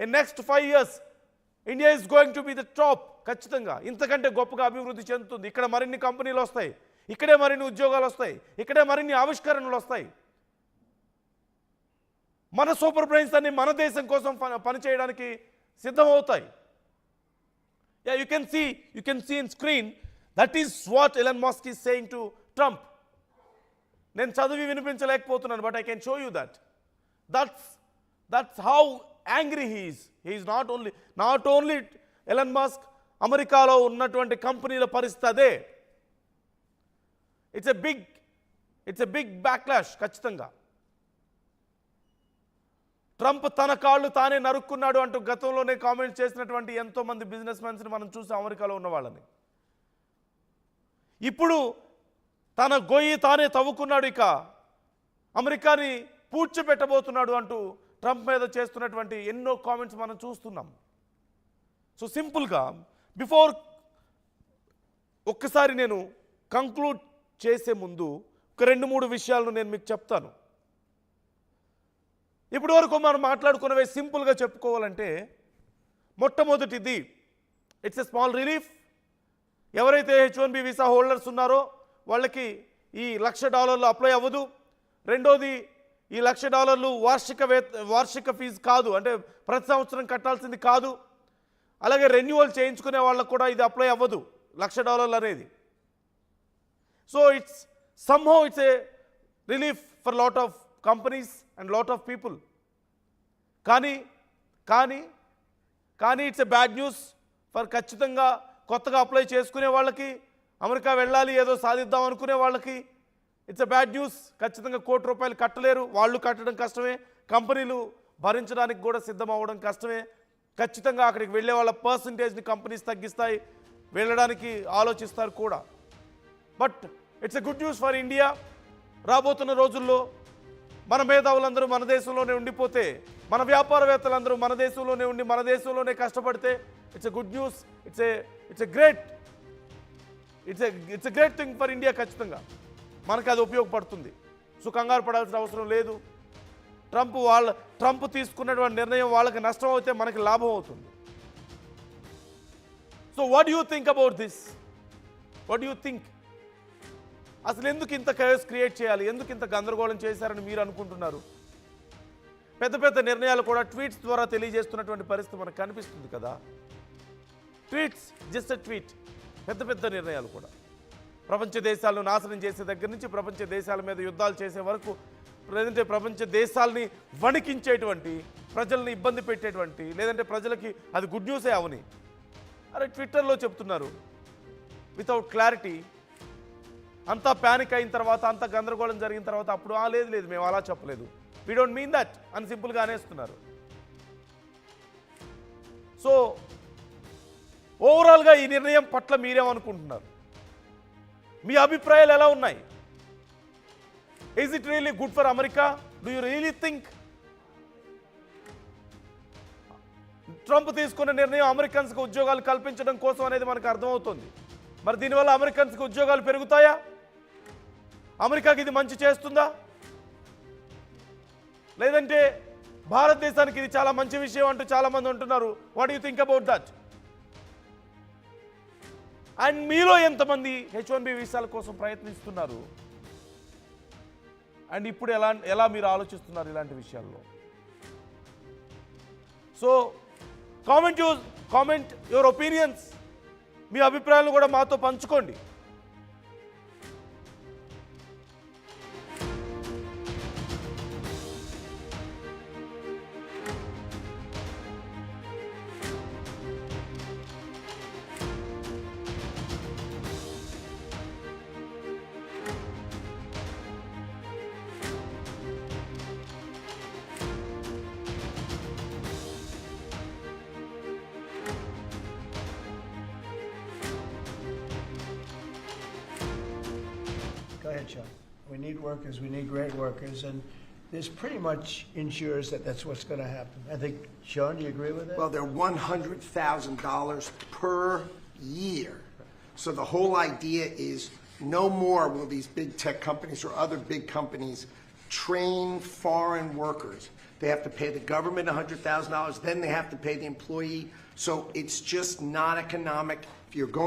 In next 5 years India is going to be the top. ఖచ్చితంగా ఇంతకంటే గొప్పగా అభివృద్ధి చెందుతుంది. ఇక్కడ మరిన్ని కంపెనీలు వస్తాయి, ఇక్కడే మరిన్ని ఉద్యోగాలు వస్తాయి, ఇక్కడే మరిన్ని ఆవిష్కరణలు వస్తాయి. మన సూపర్ బ్రెయిన్స్ అన్ని మన దేశం కోసం పనిచేయడానికి సిద్ధమవుతాయి. You can see in screen that is what Elon Musk is saying to Trump. నేను చదివి వినిపించలేకపోతున్నాను, but I can show you that's how angry he is not only Elon Musk. అమెరికాలో ఉన్నటువంటి కంపెనీల పరిస్థితి అదే. It's a big backlash. ఖచ్చితంగా Trump తన కాళ్ళు తానే నరుక్కున్నాడు అంటూ గతంలోనే కామెంట్ చేసినటువంటి ఎంతోమంది బిజినెస్ మెన్స్ని మనం చూసాం అమెరికాలో ఉన్న వాళ్ళని. ఇప్పుడు తన గొయ్యి తానే తవ్వుకున్నాడు, ఇక అమెరికాని పూడ్చిపెట్టబోతున్నాడు అంటూ ట్రంప్ మీద చేస్తున్నటువంటి ఎన్నో కామెంట్స్ మనం చూస్తున్నాం. సో సింపుల్గా బిఫోర్ ఒక్కసారి నేను కంక్లూడ్ చేసే ముందు ఒక 2-3 విషయాలను నేను మీకు చెప్తాను. ఇప్పటి వరకు మనం మాట్లాడుకున్నవే సింపుల్గా చెప్పుకోవాలంటే, మొట్టమొదటిది ఇట్స్ ఎ స్మాల్ రిలీఫ్. ఎవరైతే H1B వీసా హోల్డర్స్ ఉన్నారో వాళ్ళకి ఈ $1,00,000 అప్లై అవ్వదు. రెండోది, ఈ $1,00,000 వార్షిక ఫీజు కాదు, అంటే ప్రతి సంవత్సరం కట్టాల్సింది కాదు. అలాగే రెన్యువల్ చేయించుకునే వాళ్ళకు కూడా ఇది అప్లై అవ్వదు $1,00,000 అనేది. So somehow it's a relief for lot of companies and lot of people. కానీ it's a bad news for ఖచ్చితంగా కొత్తగా అప్లై చేసుకునే వాళ్ళకి, అమెరికా వెళ్ళాలి ఏదో సాధిద్దాం అనుకునే వాళ్ళకి ఇట్స్ ఎ బ్యాడ్ న్యూస్. ఖచ్చితంగా ₹1,00,00,000 కట్టలేరు, వాళ్ళు కట్టడం కష్టమే, కంపెనీలు భరించడానికి కూడా సిద్ధం అవ్వడం కష్టమే. ఖచ్చితంగా అక్కడికి వెళ్ళే వాళ్ళ పర్సంటేజ్ని కంపెనీస్ తగ్గిస్తాయి, వెళ్ళడానికి ఆలోచిస్తారు కూడా. But it's a good news for India. రాబోతున్న రోజుల్లో మన మేధావులందరూ మన దేశంలోనే ఉండిపోతే, మన వ్యాపారవేత్తలందరూ మన దేశంలోనే ఉండి మన దేశంలోనే కష్టపడితే it's a good news. It's a great thing for India. ఖచ్చితంగా మనకు అది ఉపయోగపడుతుంది. సో కంగారు పడాల్సిన అవసరం లేదు. ట్రంప్ తీసుకున్నటువంటి నిర్ణయం వాళ్ళకి నష్టం అవుతే మనకి లాభం అవుతుంది. So what do you think about this? What do you think? అసలు ఎందుకు ఇంత కయోస్ క్రియేట్ చేయాలి, ఎందుకు ఇంత గందరగోళం చేశారని మీరు అనుకుంటున్నారు? పెద్ద పెద్ద నిర్ణయాలు కూడా ట్వీట్స్ ద్వారా తెలియజేస్తున్నటువంటి పరిస్థితి మనకు కనిపిస్తుంది కదా. Tweets, just a tweet. పెద్ద పెద్ద నిర్ణయాలు కూడా ప్రపంచ దేశాలను నాశనం చేసే దగ్గర నుంచి ప్రపంచ దేశాల మీద యుద్ధాలు చేసే వరకు, లేదంటే ప్రపంచ దేశాలని వణికించేటువంటి, ప్రజల్ని ఇబ్బంది పెట్టేటువంటి, లేదంటే ప్రజలకి అది గుడ్ న్యూసే అవని అరే ట్విట్టర్లో చెప్తున్నారు వితౌట్ క్లారిటీ. అంతా ప్యానిక్ అయిన తర్వాత, అంతా గందరగోళం జరిగిన తర్వాత అప్పుడు లేదు మేము అలా చెప్పలేదు, వీ డోంట్ మీన్ దట్ అని సింపుల్గా అనేస్తున్నారు. సో ఓవరాల్గా ఈ నిర్ణయం పట్ల మీరేమనుకుంటున్నారు? మీ అభిప్రాయాలు ఎలా ఉన్నాయి? Is it really good for America? Do you really think Trump తీసుకున్న నిర్ణయం అమెరికన్స్కి ఉద్యోగాలు కల్పించడం కోసం అనేది మనకు అర్థమవుతుంది. మరి దీనివల్ల అమెరికన్స్కి ఉద్యోగాలు పెరుగుతాయా? అమెరికాకి ఇది మంచి చేస్తుందా? లేదంటే భారతదేశానికి ఇది చాలా మంచి విషయం అంటూ చాలామంది అంటున్నారు. What you think about that? And మీలో ఎంతమంది H1B వీసాల కోసం ప్రయత్నిస్తున్నారు? అండ్ ఇప్పుడు ఎలా మీరు ఆలోచిస్తున్నారు ఇలాంటి విషయాల్లో? So comment your opinions. మీ అభిప్రాయాలను కూడా మాతో పంచుకోండి. Go ahead, Sean. We need workers. We need great workers. And this pretty much ensures that that's what's going to happen. I think, Sean, do you agree with that? Well, they're $100,000 per year. So the whole idea is no more will these big tech companies or other big companies train foreign workers they have to pay the government $100,000, then they have to pay the employee. So it's just not economic. If you're going